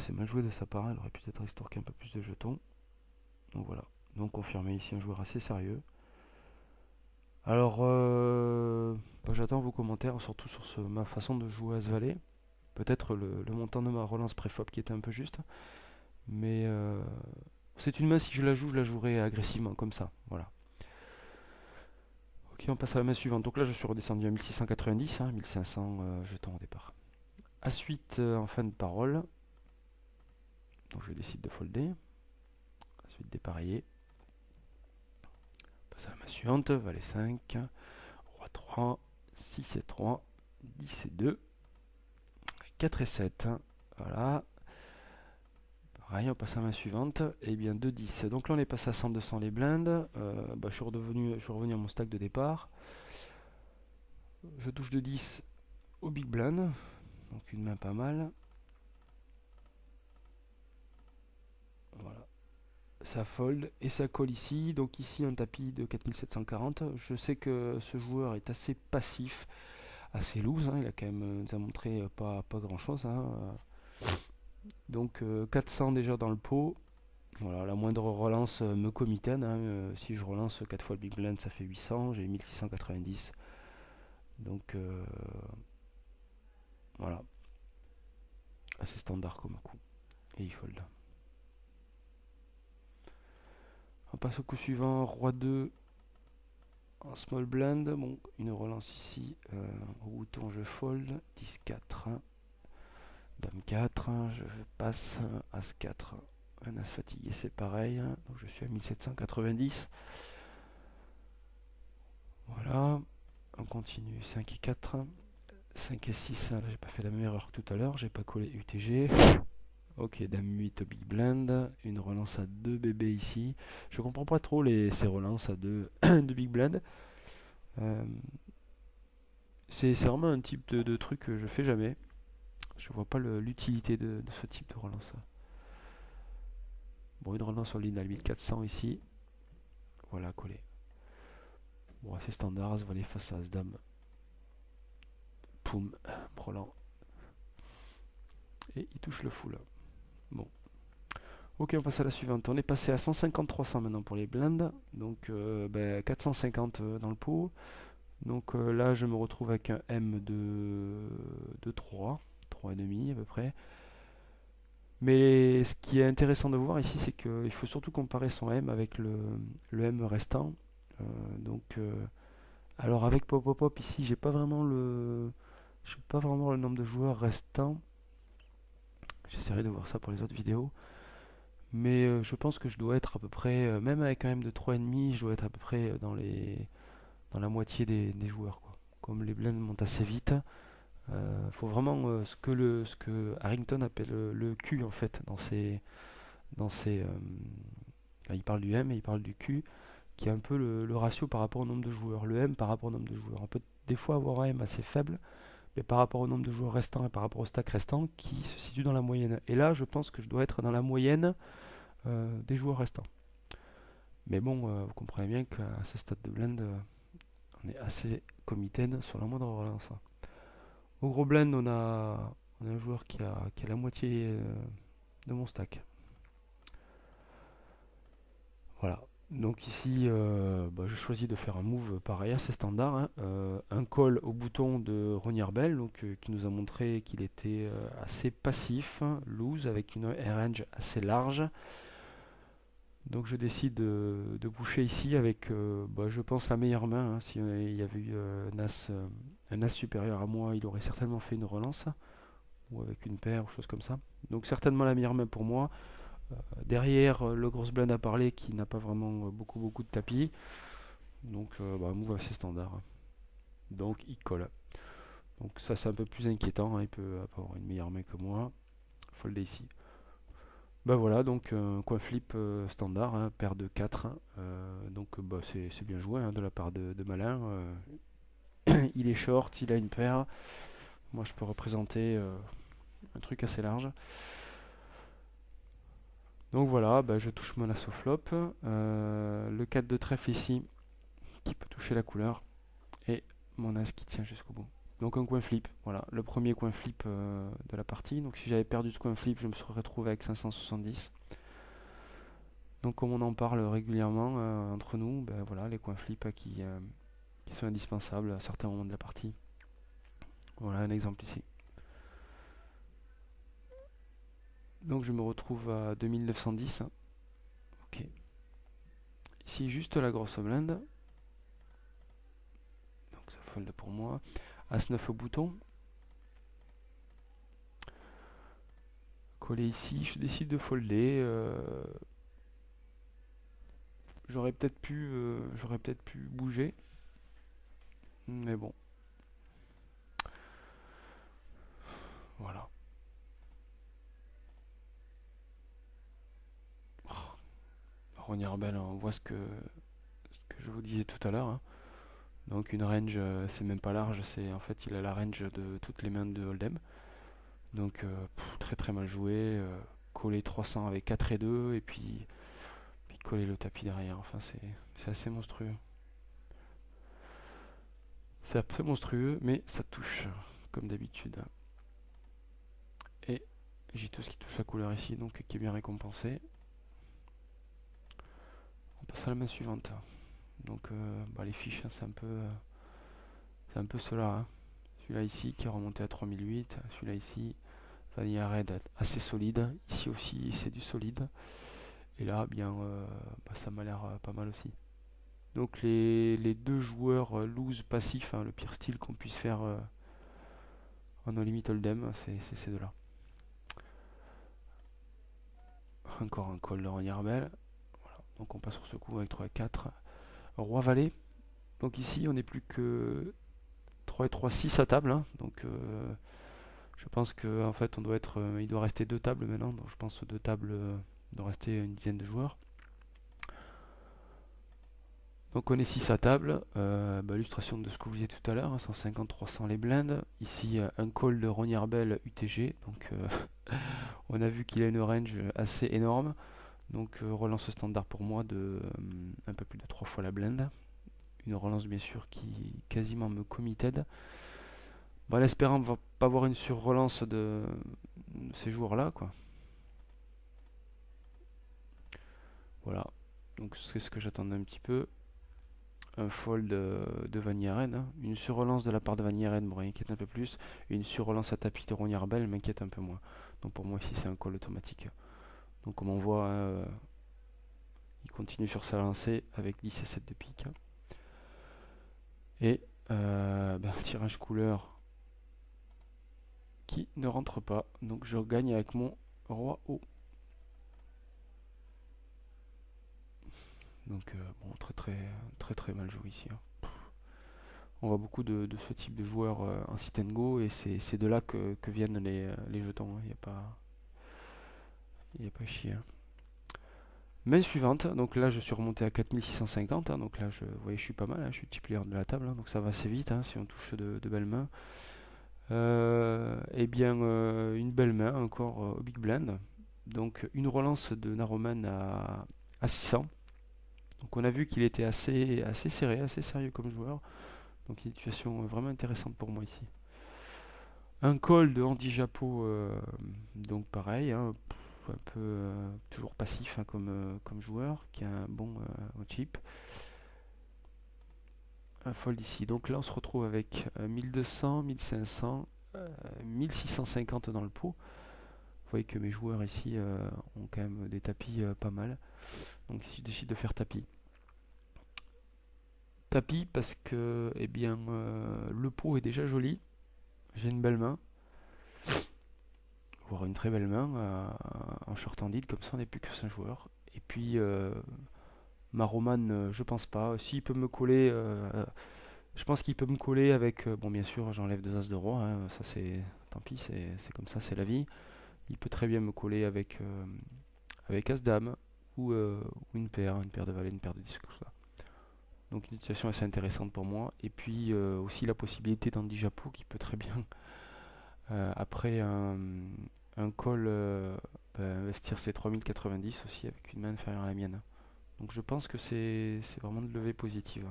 c'est mal joué de sa part, elle aurait peut-être extorqué un peu plus de jetons. Donc voilà, donc confirmé ici un joueur assez sérieux. Alors, j'attends vos commentaires, surtout sur ma façon de jouer As-Valet. Peut-être le montant de ma relance pré-flop qui était un peu juste. Mais c'est une main, si je la jouerai agressivement, comme ça. Voilà. Ok, on passe à la main suivante. Donc là, je suis redescendu à 1690, 1500 jetons au départ. Ensuite, en fin de parole, donc je décide de folder. Ensuite, dépareiller. On passe à la main suivante. Valet 5, Roi 3, 6 et 3, 10 et 2, 4 et 7. Voilà. Pareil, on passe à la main suivante. Et bien 2, 10. Donc là, on est passé à 100, 200 les blindes. Je suis revenu à mon stack de départ. Je touche de 10 au big blind. Donc une main pas mal. Voilà. Ça fold et ça colle ici. Donc ici, un tapis de 4740. Je sais que ce joueur est assez passif, assez loose. Il a quand même nous a montré pas grand chose. Donc 400 déjà dans le pot. Voilà, la moindre relance me comitaine. Si je relance 4 fois le big blind, ça fait 800. J'ai 1690. Donc voilà, assez standard comme coup. Et il fold. On passe au coup suivant, Roi 2 en small blind. Bon, une relance ici. Au bouton, je fold. 10-4. Dame 4. Je passe. As 4. Un As fatigué, c'est pareil. Donc je suis à 1790. Voilà. On continue. 5 et 4. 5 et 6. Là, j'ai pas fait la même erreur que tout à l'heure. J'ai pas collé UTG. Ok, Dame 8 au big blind, une relance à 2 bébés ici. Je comprends pas trop ces relances à 2 de big blind. Euh, c'est vraiment un type de truc que je fais jamais. Je vois pas l'utilité de ce type de relance. Bon, une relance en ligne à 1400 ici. Voilà, collé. Bon, assez standard, As valet face à As dame. Poum, Prolan. Et il touche le full. Bon. Ok, on passe à la suivante. On est passé à 150-300 maintenant pour les blindes. Donc 450 dans le pot. Donc là, je me retrouve avec un M de 3, 3,5 à peu près. Mais ce qui est intéressant de voir ici, c'est qu'il faut surtout comparer son M avec le M restant. Euh, donc, alors avec Pop Pop Pop ici, j'ai pas vraiment le nombre de joueurs restants. J'essaierai de voir ça pour les autres vidéos. Mais je pense que je dois être à peu près, même avec un M de 3,5, je dois être à peu près dans la moitié des joueurs, quoi. Comme les blinds montent assez vite. Faut vraiment ce que Harrington appelle le Q en fait il parle du M et il parle du Q qui est un peu le ratio par rapport au nombre de joueurs. Le M par rapport au nombre de joueurs. On peut des fois avoir un M assez faible, mais par rapport au nombre de joueurs restants et par rapport au stack restant qui se situe dans la moyenne. Et là, je pense que je dois être dans la moyenne des joueurs restants. Mais bon, vous comprenez bien qu'à ce stade de blend, on est assez comitaine sur la moindre relance. Au gros blend, on a un joueur qui a la moitié de mon stack. Voilà. Donc ici, je choisis de faire un move pareil, assez standard. Un call au bouton de Ronier Bell, qui nous a montré qu'il était assez passif, loose, avec une range assez large. Donc je décide de pusher ici avec, je pense, la meilleure main. Si il y avait eu un as supérieur à moi, il aurait certainement fait une relance, ou avec une paire, ou chose comme ça. Donc certainement la meilleure main pour moi. Derrière, le gros blind a parlé qui n'a pas vraiment beaucoup de tapis. Donc un move assez standard. Donc il colle. Donc ça c'est un peu plus inquiétant. Il peut avoir une meilleure main que moi. Folder ici. Voilà, donc coin flip standard, paire de 4. Donc c'est bien joué de la part de Malin. Il est short, il a une paire. Moi je peux représenter un truc assez large. Donc voilà, je touche mon as au flop. Le 4 de trèfle ici, qui peut toucher la couleur. Et mon as qui tient jusqu'au bout. Donc un coin flip, voilà, le premier coin flip de la partie. Donc si j'avais perdu ce coin flip, je me serais retrouvé avec 570. Donc comme on en parle régulièrement entre nous, ben voilà, les coins flip qui sont indispensables à certains moments de la partie. Voilà un exemple ici. Donc je me retrouve à 2910. Ok. Ici juste la grosse blinde. Donc ça fold pour moi. As-9 au bouton. Coller ici, je décide de folder. J'aurais peut-être pu bouger. Mais bon. Voilà. Ronnie Arbel, on voit ce que je vous disais tout à l'heure, hein. Donc une range, c'est même pas large, c'est en fait il a la range de toutes les mains de Hold'em. Donc très très mal joué. Coller 300 avec 4 et 2 et puis coller le tapis derrière. Enfin c'est assez monstrueux. C'est assez monstrueux, mais ça touche comme d'habitude. Et j'ai tout ce qui touche la couleur ici, donc qui est bien récompensé. On passe à la main suivante. Donc les fiches, hein, c'est un peu cela, hein. Celui-là ici qui est remonté à 3008. Celui-là ici, Vanilla Red assez solide. Ici aussi, c'est du solide. Et là, bien, ça m'a l'air pas mal aussi. Donc les deux joueurs loose passifs, hein, le pire style qu'on puisse faire en No Limit Hold'em, c'est ces deux-là. Encore un call de Ronnie Arbel. Voilà. Donc on passe sur ce coup avec 3 et 4. Roi Valet. Donc ici, on n'est plus que 3 et 3, 6 à table, hein. Donc je pense qu'en fait, il doit rester deux tables maintenant. Donc je pense que deux tables, il doit rester une dizaine de joueurs. Donc on est 6 à table, illustration de ce que je vous disais tout à l'heure, hein, 150-300 les blindes. Ici un call de Ronnie Arbel UTG, donc on a vu qu'il a une range assez énorme. Donc relance standard pour moi de un peu plus de 3 fois la blinde. Une relance bien sûr qui quasiment me committed. En espérant ne pas avoir une sur-relance de ces joueurs-là, quoi. Voilà, donc c'est ce que j'attendais un petit peu. Un fold de Vanilla Red, hein. Une sur-relance de la part de Vanilla Red m'inquiète un peu plus. Une sur-relance à tapis de Ronnie Arbel m'inquiète un peu moins. Donc pour moi ici c'est un call automatique. Donc comme on voit, hein, il continue sur sa lancée avec 10 et 7 de pique. Et tirage couleur qui ne rentre pas. Donc je gagne avec mon roi haut. Donc très très très très mal joué ici, hein. On voit beaucoup de ce type de joueurs en sit and go et c'est de là que viennent les jetons, hein. Il n'y a pas à chier, hein. Main suivante, donc là je suis remonté à 4650, hein, donc là vous voyez je suis pas mal, hein, je suis le type player de la table, hein, donc ça va assez vite, hein, si on touche de belles mains. Une belle main encore au big blind, donc une relance de Naroman à 600. Donc on a vu qu'il était assez serré, assez sérieux comme joueur. Donc une situation vraiment intéressante pour moi ici. Un call de Andy Japo, donc pareil, hein, un peu toujours passif, hein, comme joueur, qui a un bon au chip. Un fold ici. Donc là on se retrouve avec 1200, 1500, 1650 dans le pot. Vous voyez que mes joueurs ici ont quand même des tapis pas mal. Donc ici je décide de faire tapis. Tapis parce que le pot est déjà joli. J'ai une belle main. Voire une très belle main en short handed, comme ça on n'est plus que 5 joueurs. Et puis Maroman, je pense pas. S'il peut me coller, je pense qu'il peut me coller avec. Bon, bien sûr, j'enlève 2 as de roi, hein, ça c'est. Tant pis, c'est comme ça, c'est la vie. Il peut très bien me coller avec as-dame ou une paire de valet, une paire de 10, tout ça. Donc une situation assez intéressante pour moi. Et puis aussi la possibilité d'Andy Japo qui peut très bien, après un call, investir ses 3090 aussi avec une main inférieure à la mienne. Donc je pense que c'est vraiment de levée positive.